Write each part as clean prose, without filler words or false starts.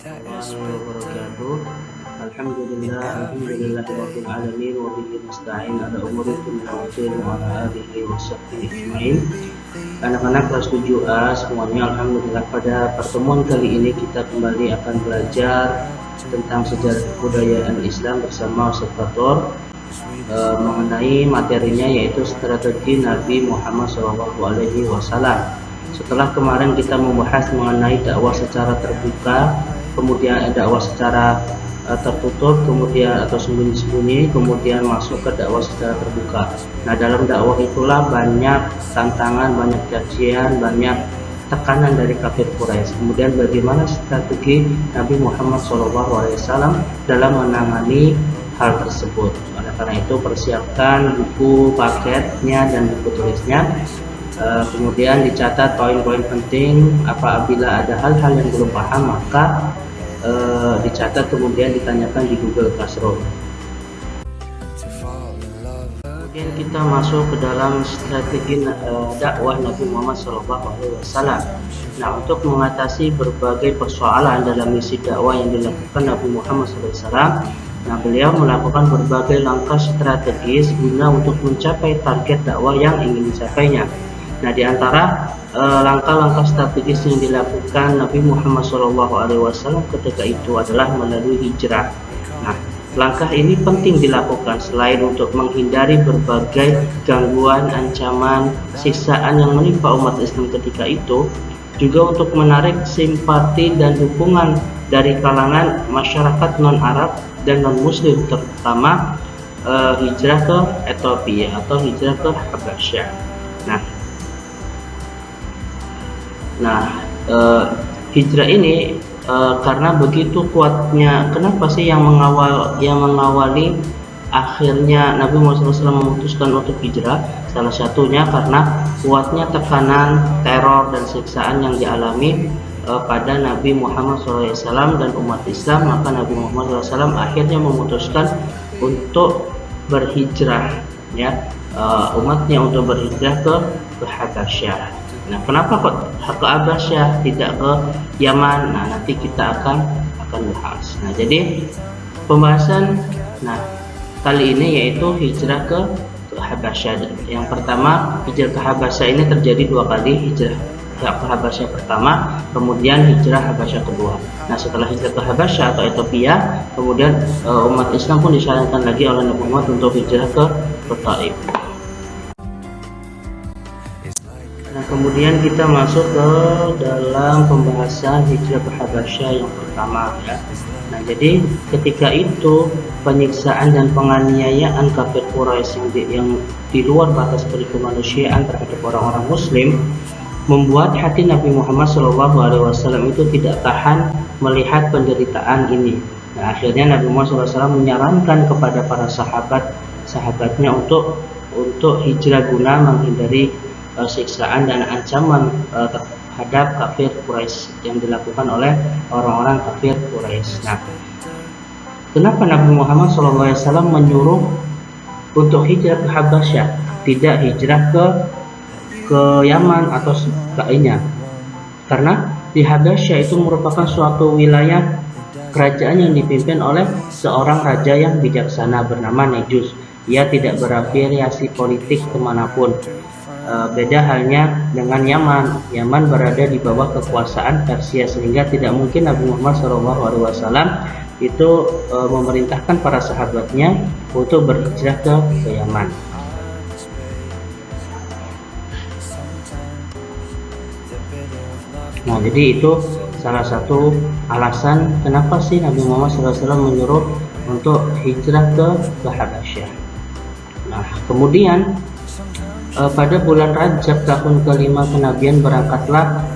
warahmatullahi wabarakatuh. Alhamdulillahirabbil alamin wa bihi nasta'in ala umuri dunya wa ala alihi washabbihi ajmain. Anak-anak kelas 7A semuanya, alhamdulillah pada pertemuan kali ini kita kembali akan belajar tentang sejarah kebudayaan Islam bersama Ustaz Fathur mengenai materinya yaitu strategi Nabi Muhammad SAW. Setelah kemarin kita membahas mengenai dakwah secara terbuka, kemudian dakwah secara tertutup, kemudian atau sembunyi-sembunyi, kemudian masuk ke dakwah secara terbuka. Nah, dalam dakwah itulah banyak tantangan, banyak cacian, banyak tekanan dari kafir Quraisy. Kemudian bagaimana strategi Nabi Muhammad SAW dalam menangani hal tersebut. Oleh karena itu persiapkan buku paketnya dan buku tulisnya. Kemudian dicatat poin-poin penting. Apabila ada hal-hal yang belum paham maka dicatat kemudian ditanyakan di Google Classroom. Kemudian kita masuk ke dalam strategi dakwah Nabi Muhammad SAW. Nah, untuk mengatasi berbagai persoalan dalam misi dakwah yang dilakukan Nabi Muhammad SAW, nah beliau melakukan berbagai langkah strategis guna untuk mencapai target dakwah yang ingin dicapainya. Nah, di antara langkah-langkah strategis yang dilakukan Nabi Muhammad SAW ketika itu adalah melalui hijrah. Nah, langkah ini penting dilakukan selain untuk menghindari berbagai gangguan, ancaman, siksaan yang menimpa umat Islam ketika itu, juga untuk menarik simpati dan dukungan dari kalangan masyarakat non-Arab dan non-Muslim, terutama hijrah ke Ethiopia atau hijrah ke Habasyah. Nah, hijrah ini karena begitu kuatnya, kenapa sih yang mengawali akhirnya Nabi Muhammad SAW memutuskan untuk hijrah? Salah satunya karena kuatnya tekanan, teror dan siksaan yang dialami pada Nabi Muhammad SAW dan umat Islam. Maka Nabi Muhammad SAW akhirnya memutuskan untuk berhijrah, umatnya untuk berhijrah ke Habasyah. Nah, kenapa kok ke Habasyah tidak ke Yaman? Nah, nanti kita akan bahas. Nah, jadi pembahasan kali ini yaitu hijrah ke Habasyah. Yang pertama, hijrah ke Habasyah ini terjadi dua kali, hijrah ke Habasyah pertama, kemudian hijrah Habasyah kedua. Nah, setelah hijrah ke Habasyah atau Ethiopia, kemudian umat Islam pun disarankan lagi oleh Nabi Muhammad untuk hijrah ke Taif. Nah, kemudian kita masuk ke dalam pembahasan hijrah ke Habasyah yang pertama, ya. Nah, jadi ketika itu penyiksaan dan penganiayaan kafir Quraisy yang di luar batas kemanusiaan terhadap orang-orang Muslim membuat hati Nabi Muhammad SAW itu tidak tahan melihat penderitaan ini. Nah, akhirnya Nabi Muhammad SAW menyarankan kepada para sahabatnya untuk hijrah guna menghindari siksaan dan ancaman terhadap kafir Quraisy yang dilakukan oleh orang-orang kafir Quraisy. Nah, kenapa Nabi Muhammad SAW menyuruh untuk hijrah ke Habasyah, tidak hijrah ke Yaman atau sebagainya? Karena di Habasyah itu merupakan suatu wilayah kerajaan yang dipimpin oleh seorang raja yang bijaksana bernama Negus. Ia tidak berafiliasi politik kemanapun. Beda halnya dengan Yaman. Yaman berada di bawah kekuasaan Persia, sehingga tidak mungkin Nabi Muhammad SAW itu memerintahkan para sahabatnya untuk berhijrah ke Yaman. Nah, jadi itu salah satu alasan kenapa sih Nabi Muhammad SAW menyuruh untuk hijrah ke Habasyah. Nah, kemudian pada bulan Rajab tahun kelima kenabian berangkatlah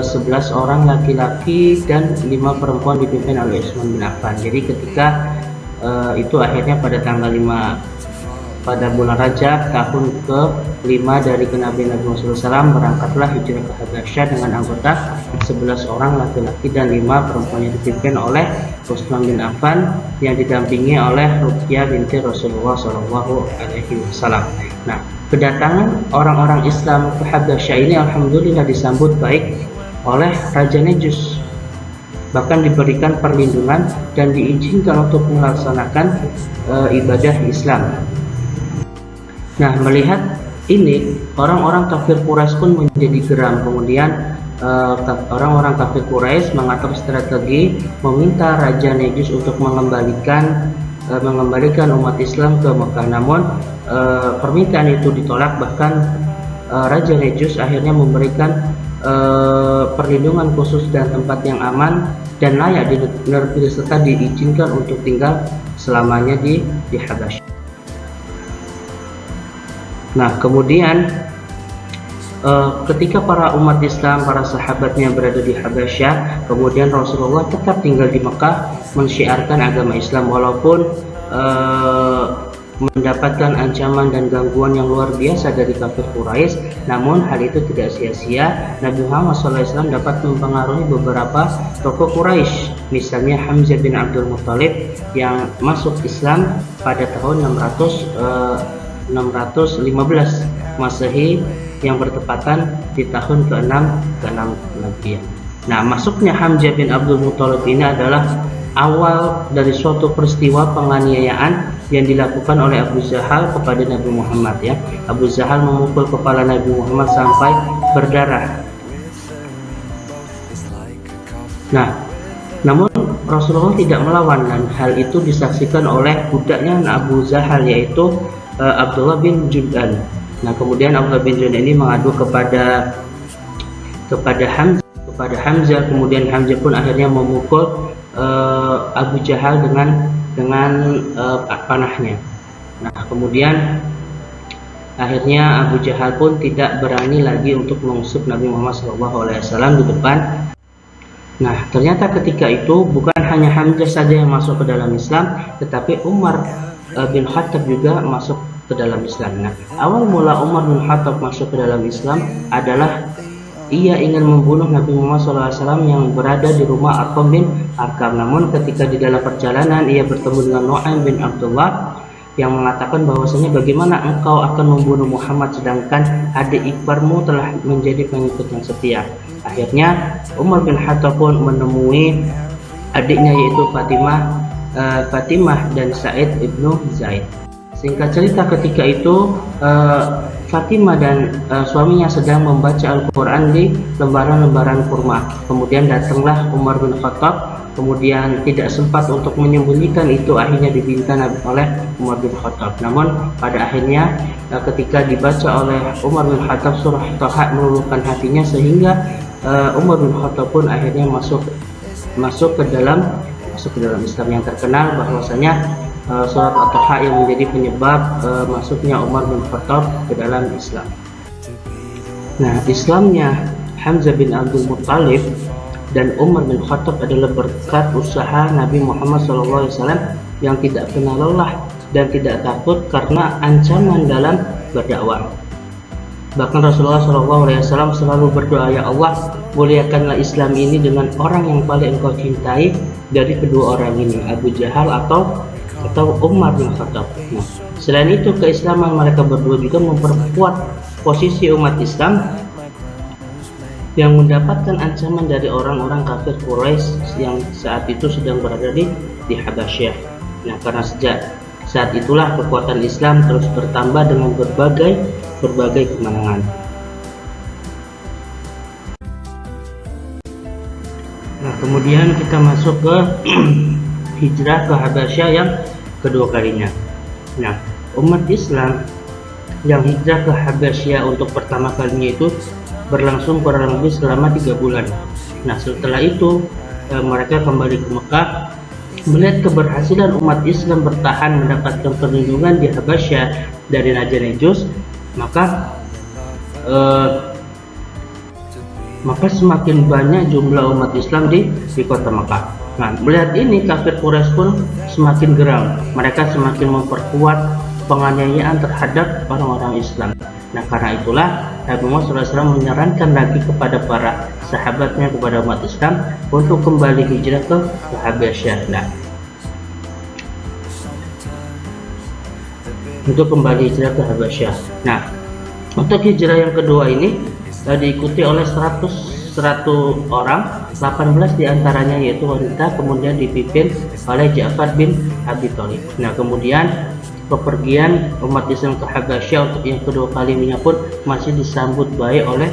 11 orang laki-laki dan 5 perempuan dipimpin oleh Utsman bin Affan. Jadi ketika itu akhirnya pada tanggal 5 pada bulan Rajab tahun ke-5 dari kenabian Nabi Muhammad SAW berangkatlah hijrah ke Habasyah dengan anggota 11 orang laki-laki dan 5 perempuan yang dipimpin oleh Utsman bin Affan yang didampingi oleh Ruqyah binti Rasulullah SAW. Nah, kedatangan orang-orang Islam ke Habasyah ini alhamdulillah disambut baik oleh Raja Negus. bahkan diberikan perlindungan dan diizinkan untuk melaksanakan ibadah Islam. Nah, melihat ini, orang-orang kafir Quraisy pun menjadi geram. Kemudian orang-orang kafir Quraisy mengatur strategi meminta Raja Najus untuk mengembalikan umat Islam ke Mekah. Namun permintaan itu ditolak. Bahkan Raja Najus akhirnya memberikan perlindungan khusus dan tempat yang aman dan layak di negeri serta diizinkan untuk tinggal selamanya di Habasyah. Nah, kemudian ketika para umat Islam, para sahabatnya berada di Habasyah, kemudian Rasulullah tetap tinggal di Mekah mensyiarkan agama Islam walaupun mendapatkan ancaman dan gangguan yang luar biasa dari kafir Quraisy. Namun hal itu tidak sia-sia. Nabi Muhammad SAW dapat mempengaruhi beberapa tokoh Quraisy, misalnya Hamzah bin Abdul Muthalib yang masuk Islam pada tahun 615 Masehi yang bertepatan di tahun ke-6 Hijriah. Nah, masuknya Hamzah bin Abdul Muthalib ini adalah awal dari suatu peristiwa penganiayaan yang dilakukan oleh Abu Jahal kepada Nabi Muhammad, ya. Abu Jahal memukul kepala Nabi Muhammad sampai berdarah. Nah, namun Rasulullah tidak melawan dan hal itu disaksikan oleh budaknya Abu Jahal, yaitu Abdullah bin Jud'an. Nah, kemudian Abdullah bin Jud'an ini mengadu kepada Hamzah, kemudian Hamzah pun akhirnya memukul Abu Jahal dengan panahnya. Nah, kemudian akhirnya Abu Jahal pun tidak berani lagi untuk mengusuk Nabi Muhammad SAW di depan. Nah, ternyata ketika itu bukan hanya Hamzah saja yang masuk ke dalam Islam, tetapi Umar bin Khattab juga masuk ke dalam Islam. Nah, awal mula Umar bin Khattab masuk ke dalam Islam adalah ia ingin membunuh Nabi Muhammad SAW yang berada di rumah Arqam bin Arkam. Namun ketika di dalam perjalanan ia bertemu dengan Nu'aim bin Abdullah yang mengatakan bahwasanya bagaimana engkau akan membunuh Muhammad sedangkan adik iparmu telah menjadi pengikut yang setia. Akhirnya Umar bin Khattab pun menemui adiknya yaitu Fatimah dan Sa'id ibnu Zaid. Singkat cerita, ketika itu Fatimah dan suaminya sedang membaca Al-Quran di lembaran-lembaran kurma. Kemudian datanglah Umar bin Khattab, kemudian tidak sempat untuk menyembunyikan itu, akhirnya dibinta oleh Umar bin Khattab. Namun pada akhirnya ketika dibaca oleh Umar bin Khattab surah Thaha meluluhkan hatinya, sehingga Umar bin Khattab pun akhirnya masuk ke dalam Islam, yang terkenal bahwasanya surat At-Taha yang menjadi penyebab masuknya Umar bin Khattab ke dalam Islam. Nah, Islamnya Hamzah bin Abdul Muthalib dan Umar bin Khattab adalah berkat usaha Nabi Muhammad SAW yang tidak kenal lelah dan tidak takut karena ancaman dalam berdakwah. Bahkan Rasulullah SAW selalu berdoa, "Ya Allah, muliakanlah Islam ini dengan orang yang paling engkau cintai dari kedua orang ini, Abu Jahal atau Umar bin Khattab." Nah, selain itu keislaman mereka berdua juga memperkuat posisi umat Islam yang mendapatkan ancaman dari orang-orang kafir Quraisy yang saat itu sedang berada di Habasyah. Nah, karena sejak saat itulah kekuatan Islam terus bertambah dengan berbagai kemenangan. Nah, kemudian kita masuk ke hijrah ke Habasyah yang kedua kalinya. Nah, umat Islam yang hijrah ke Habasyah untuk pertama kalinya itu berlangsung kurang lebih selama 3 bulan. Nah, setelah itu mereka kembali ke Mekah. Melihat keberhasilan umat Islam bertahan mendapatkan perlindungan di Habasyah dari Raja Najus, maka semakin banyak jumlah umat Islam di kota Mekah. Nah, melihat ini kafir Quraisy pun semakin geram. Mereka semakin memperkuat penganiayaan terhadap orang-orang Islam. Nah, karena itulah Nabi Muhammad SAW menyarankan lagi kepada para sahabatnya, kepada umat Islam untuk kembali hijrah ke Habasyah. Nah, untuk kembali hijrah ke Habasyah. Nah, untuk hijrah yang kedua ini diikuti oleh 100 100 orang, 18 diantaranya yaitu wanita, kemudian dipimpin oleh Ja'far bin Abi Thalib. Nah, kemudian bepergian umat Islam ke Habasyah untuk yang kedua kalinya pun masih disambut baik oleh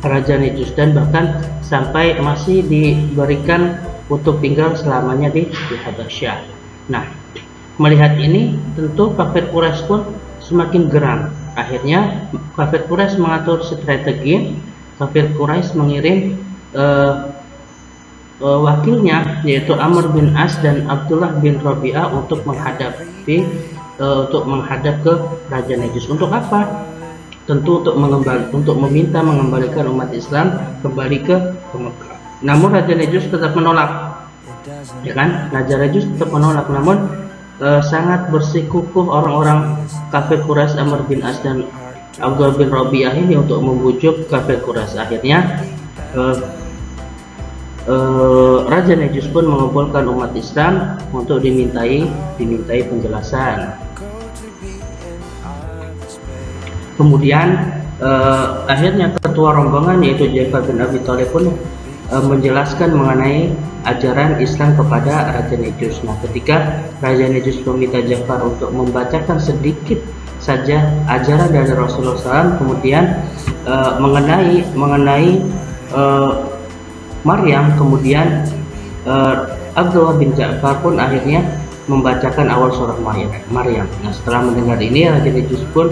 Raja Najus, dan bahkan sampai masih diberikan untuk tinggal selamanya di Habasyah. Nah, melihat ini tentu kafir Quraisy pun semakin geram. Akhirnya kafir Quraisy mengatur strategi. Kafir Quraisy mengirim wakilnya yaitu Amr bin As dan Abdullah bin Rabi'ah untuk menghadap ke Raja Najus. Untuk apa? Tentu untuk meminta mengembalikan umat Islam kembali ke Mekah. Namun Raja Najus tetap menolak, ya kan? Raja Najus tetap menolak. Namun sangat bersikukuh orang-orang kafir Quraisy, Amr bin As dan Abdullah bin Rabi'ah ini untuk membujuk kafir Quraisy. Akhirnya Raja Najus pun mengumpulkan umat Islam untuk dimintai penjelasan. Kemudian akhirnya ketua rombongan yaitu Ja'far bin Abi Thalib pun menjelaskan mengenai ajaran Islam kepada Raja Najus. Nah, ketika Raja Najus meminta Ja'far untuk membacakan sedikit saja ajaran dari Rasulullah SAW, kemudian mengenai Maryam, kemudian Abdullah bin Ja'far pun akhirnya membacakan awal surah Maryam. Nah, setelah mendengar ini, Raja Najus pun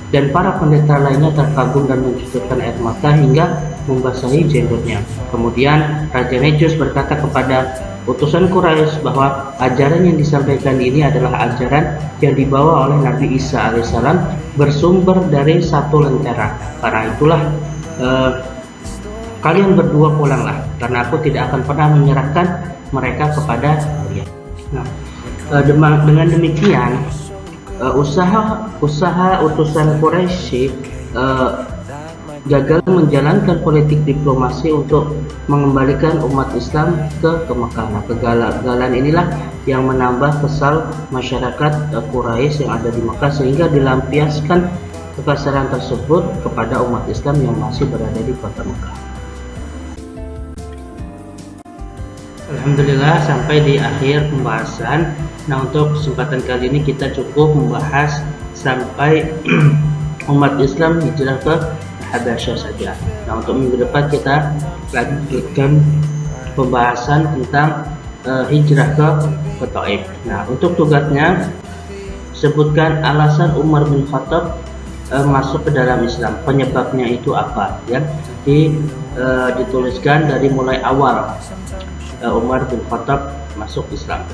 dan para pendeta lainnya terkagum dan mencucurkan air mata hingga membasahi jenggotnya. Kemudian Raja Najus berkata kepada utusan Quraisy bahwa ajaran yang disampaikan ini adalah ajaran yang dibawa oleh Nabi Isa alaihissalam, bersumber dari satu lentera. Karena itulah kalian berdua pulanglah, karena aku tidak akan pernah menyerahkan mereka kepada kalian. Nah, dengan demikian usaha utusan Quraisy gagal menjalankan politik diplomasi untuk mengembalikan umat Islam ke Mekah. Nah, kegagalan inilah yang menambah kesal masyarakat Quraisy yang ada di Mekah, sehingga dilampiaskan kekesalan tersebut kepada umat Islam yang masih berada di kota Mekah. Alhamdulillah, sampai di akhir pembahasan. Nah, untuk kesempatan kali ini kita cukup membahas sampai umat Islam hijrah ke Habasyah saja. Nah, untuk minggu depan kita lanjutkan pembahasan tentang hijrah ke Taif. Nah, untuk tugasnya sebutkan alasan Umar bin Khattab masuk ke dalam Islam. Penyebabnya itu apa? Ya, dituliskan dari mulai awal Umar bin Khattab masuk Islam.